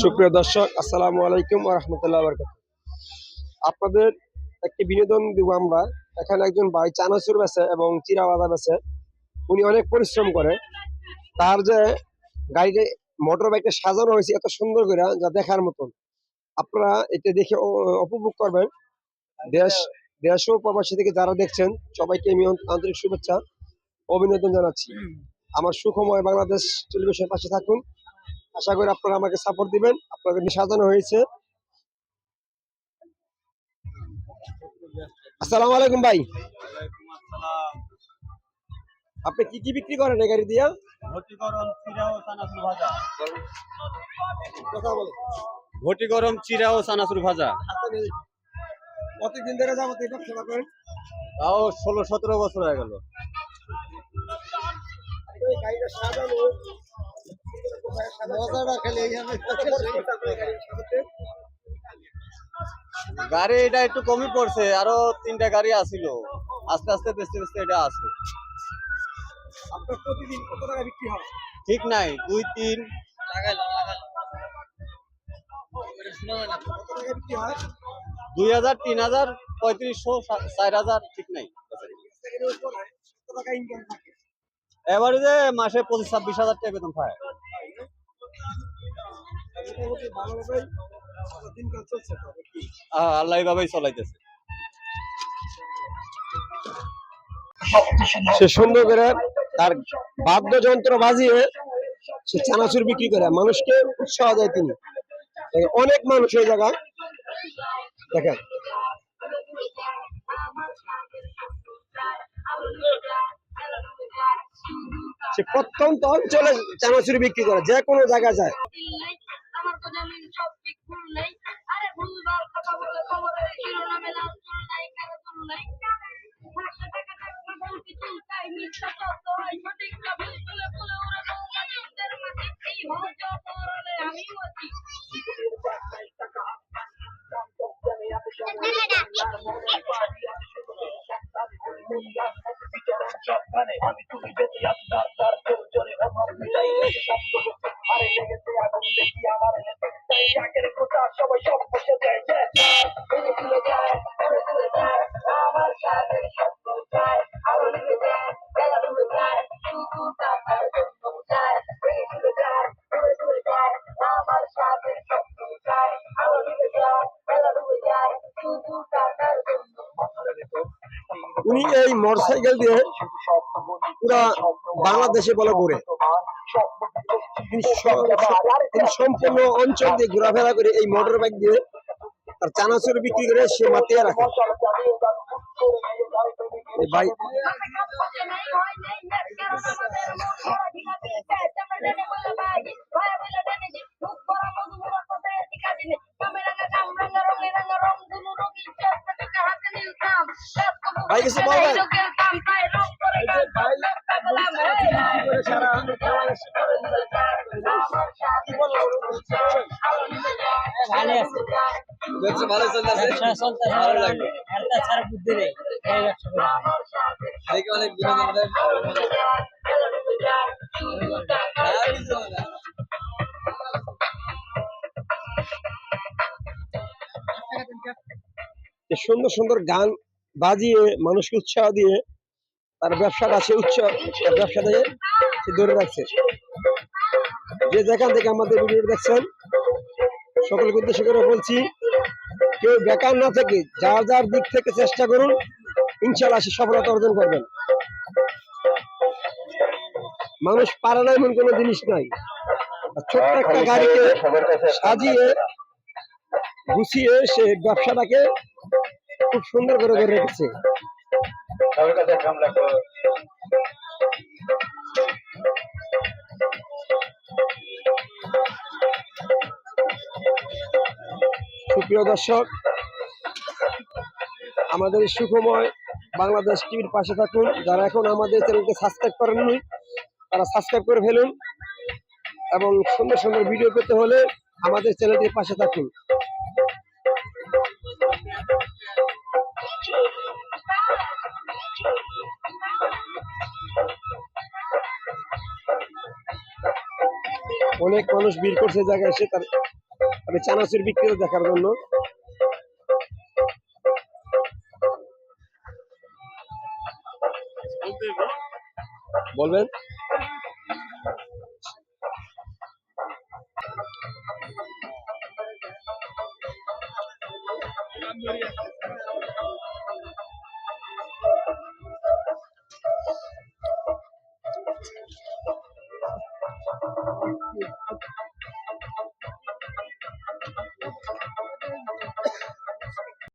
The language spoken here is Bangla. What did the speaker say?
সুপ্রিয় দর্শক, আসসালামু আলাইকুম ওয়া রাহমাতুল্লাহি ওয়া বারাকাতুহু। আপনাদের একটি বিনোদন দিব আমরা। এখানে একজন ভাই চানাচুর বেচে এবং চিড়া বাদা বেচে। উনি অনেক পরিশ্রম করে। তার যে গাড়িতে মোটর বাইকটা সাজানো হয়েছে এত সুন্দর করে যা দেখার মতন। আপনারা এটা দেখে উপভোগ করবেন। দেশ দেশ ও প্রবাসী থেকে যারা দেখছেন সবাইকে আমি আন্তরিক শুভেচ্ছা অভিনন্দন জানাচ্ছি। আমার সুখময় বাংলাদেশ টেলিভিশনের পাশে থাকুন। আশা করি আপনারা আমাকে সাপোর্ট দিবেন। আপনাদের নিয়ে সাজানো হয়েছে। আসসালামু আলাইকুম ভাই। আপনি কি কি বিক্রি করেন এই গাড়ি দিয়া? ঘটি গরম চিরা ও চানাচুর ভাজা। কথা বলে ঘটি গরম চিরা ও চানাচুর ভাজা। কতদিন ধরে যাবত এই ব্যবসা করেন? তাও 16-17 বছর হয়ে গেল। এই গাড়িটা সাজানো মজাটা খালি এইখানে। গাড়ি এটা একটু কমই পড়ছে, আরো 3টা গাড়ি আছিল, আস্তে আস্তে বেচতে বেচতে এটা আছে। আপনার প্রতিদিন কত টাকা বিক্রি হয়? ঠিক নাই, 2-3 কত টাকা বিক্রি হয়? 2000, 3000, 3500, 4000, ঠিক নাই। কত টাকা ইনকাম থাকে? এবারে যে মাসে 25-26 হাজার টাকা বেতন পায়। মোটামুটি ভালোভাবেই দিনকাল চলছে তো কি? আল্লাহ এইভাবেই চলাইতেছে। সে সুন্দর করে তার বাদ্যযন্ত্র বাজিয়ে সে চানাচুর বিক্রি করে মানুষকে উৎসাহ দেয় তিনি। অনেক মানুষ এই জায়গায় দেখেন। সে প্রত্যন্ত অঞ্চলে চানাচুর বিক্রি করে, যে কোনো জায়গায় যায়। উনি এই মোটরসাইকেল দিয়ে পুরা বাংলাদেশে বলে ঘুরে। তিনি সম্পূর্ণ অঞ্চল দিয়ে ঘোরাফেরা করে এই মোটর বাইক দিয়ে তার চানাচুর বিক্রি করে সে মাতিয়ে রাখে। ভাই ভাই কিছু বলবেন? ভালো চলতেছে, ভালো লাগে। দেখে অনেক সুন্দর সুন্দর গান বাজিয়ে মানুষকে উৎসাহ দিয়ে তার ব্যবসাটা সে ব্যবসা দিয়ে সে ধরে রাখছে। যে যেখান থেকে আমাদের ভিডিও দেখছেন সকলকে উদ্দেশ্য করে বলছি, কেউ বেকার না থেকে যার যার দিক থেকে চেষ্টা করুন, ইনশাআল্লাহ সে সফলতা অর্জন করবেন। মানুষ পারে না এমন কোনো জিনিস নাই। ছোট্ট একটা গাড়িকে সাজিয়ে গুছিয়ে সে ব্যবসাটাকে খুব সুন্দর করে ধরে রেখেছে। সুপ্রিয় দর্শক, আমাদের সুখময় বাংলাদেশ টিভির পাশে থাকুন। যারা এখন আমাদের চ্যানেলকে সাবস্ক্রাইব করেননি তারা সাবস্ক্রাইব করে ফেলুন এবং সুন্দর সুন্দর ভিডিও পেতে হলে আমাদের চ্যানেলটির পাশে থাকুন। অনেক মানুষ ভিড় করছে জায়গায় এসে তার মানে চানাচুর বিক্রি দেখার জন্য। বলবেন?